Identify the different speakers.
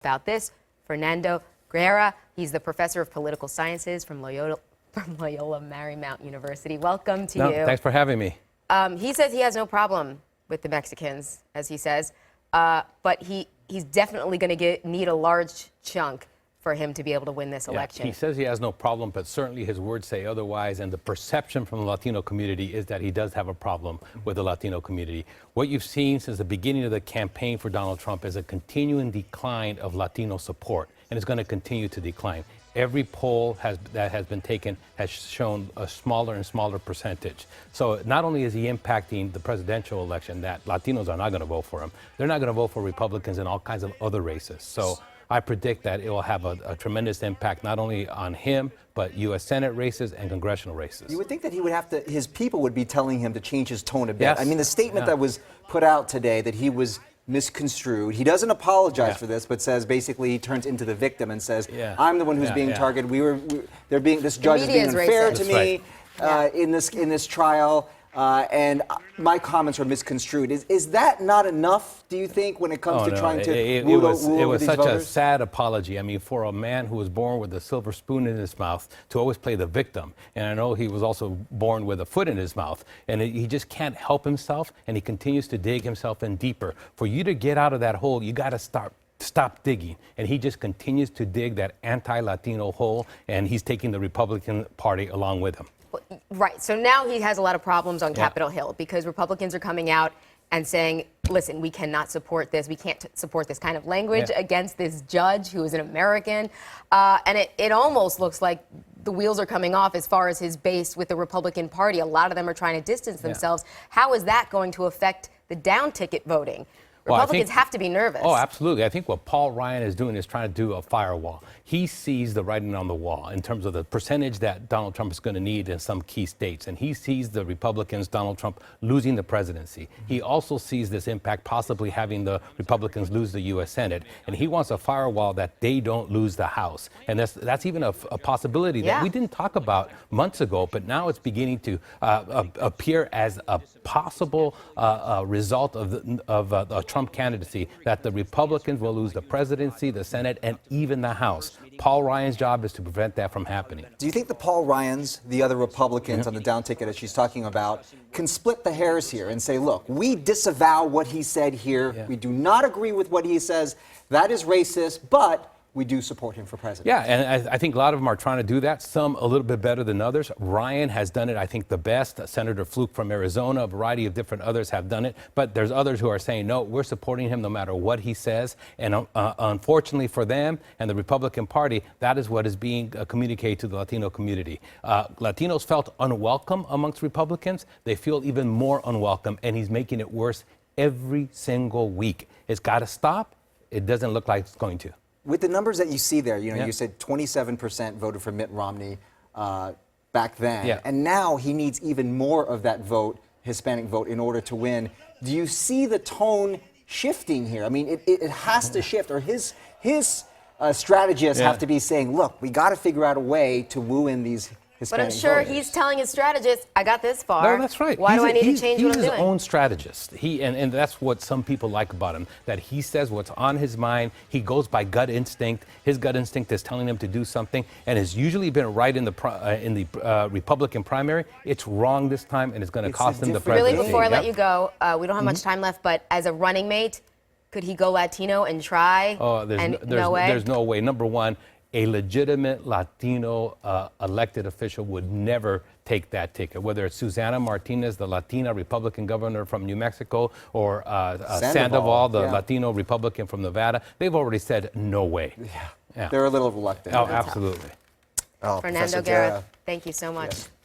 Speaker 1: about this. Fernando Guerra, he's the professor of political sciences from Loyola Marymount University. Welcome to you.
Speaker 2: Thanks for having me.
Speaker 1: He says he has no problem with the Mexicans, as he says, but he's definitely going to need a large chunk for him to be able to win this election.
Speaker 2: He says he has no problem, but certainly his words say otherwise, and the perception from the Latino community is that he does have a problem with the Latino community. What you've seen since the beginning of the campaign for Donald Trump is a continuing decline of Latino support, and it's going to continue to decline. Every poll that has been taken has shown a smaller and smaller percentage. So not only is he impacting the presidential election, that Latinos are not going to vote for him, they're not going to vote for Republicans in all kinds of other races. So I predict that it will have a tremendous impact not only on him, but U.S. Senate races and congressional races.
Speaker 3: You would think that he would have to, his people would be telling him to change his tone a bit.
Speaker 2: Yes.
Speaker 3: I mean, the statement that was put out today that he was misconstrued, he doesn't apologize for this, but says basically he turns into the victim and says, I'm the one who's being targeted. This judge is being unfair to me in this trial. And my comments are misconstrued. Is that not enough, do you think, when it comes to trying to woo over these voters?
Speaker 2: It was such a sad apology. I mean, for a man who was born with a silver spoon in his mouth to always play the victim. And I know he was also born with a foot in his mouth. And he just can't help himself, and he continues to dig himself in deeper. For you to get out of that hole, you got to stop digging. And he just continues to dig that anti-Latino hole, and he's taking the Republican Party along with him.
Speaker 1: Right. So now he has a lot of problems on Capitol Hill because Republicans are coming out and saying, listen, we cannot support this. We can't support this kind of language against this judge who is an American. And it almost looks like the wheels are coming off as far as his base with the Republican Party. A lot of them are trying to distance themselves. How is that going to affect the down ticket voting? Republicans have to be nervous.
Speaker 2: Oh, absolutely. I think what Paul Ryan is doing is trying to do a firewall. He sees the writing on the wall in terms of the percentage that Donald Trump is going to need in some key states. And he sees the Republicans, Donald Trump, losing the presidency. He also sees this impact possibly having the Republicans lose the U.S. Senate. And he wants a firewall that they don't lose the House. And that's even a possibility that we didn't talk about months ago, but now it's beginning to appear as a possible result of a Trump candidacy, that the Republicans will lose the presidency, the Senate, and even the House. Paul Ryan's job is to prevent that from happening.
Speaker 3: Do you think the Paul Ryans, the other Republicans on the down ticket as she's talking about, can split the hairs here and say, look, we disavow what he said here. We do not agree with what he says. That is racist, but we do support him for president.
Speaker 2: Yeah, and I think a lot of them are trying to do that, some a little bit better than others. Ryan has done it, I think, the best. Senator Fluke from Arizona, a variety of different others have done it. But there's others who are saying, no, we're supporting him no matter what he says. And unfortunately for them and the Republican Party, that is what is being communicated to the Latino community. Latinos felt unwelcome amongst Republicans. They feel even more unwelcome, and he's making it worse every single week. It's got to stop. It doesn't look like it's going to.
Speaker 3: With the numbers that you see there, you know, you said 27% voted for Mitt Romney back then, and now he needs even more of that vote, Hispanic vote, in order to win. Do you see the tone shifting here? I mean, it has to shift, or his strategists have to be saying, look, we got to figure out a way to woo in these Hispanic
Speaker 1: voters. But I'm sure
Speaker 3: voters.
Speaker 1: he's telling his strategists, I got this far.
Speaker 2: No, that's right.
Speaker 1: Why do I need to change what I'm doing?
Speaker 2: He's his own strategist. And that's what some people like about him, that he says what's on his mind. He goes by gut instinct. His gut instinct is telling him to do something, and has usually been right in the Republican primary. It's wrong this time, and it's going to cost him the presidency.
Speaker 1: Really, before I let you go, we don't have much time left, but as a running mate, could he go Latino and try?
Speaker 2: Oh, there's no way. Number one, a legitimate Latino elected official would never take that ticket, whether it's Susana Martinez, the Latina Republican governor from New Mexico, or Sandoval, the Latino Republican from Nevada. They've already said no way.
Speaker 3: They're a little reluctant.
Speaker 2: Oh, absolutely.
Speaker 1: Fernando Guerra, thank you so much.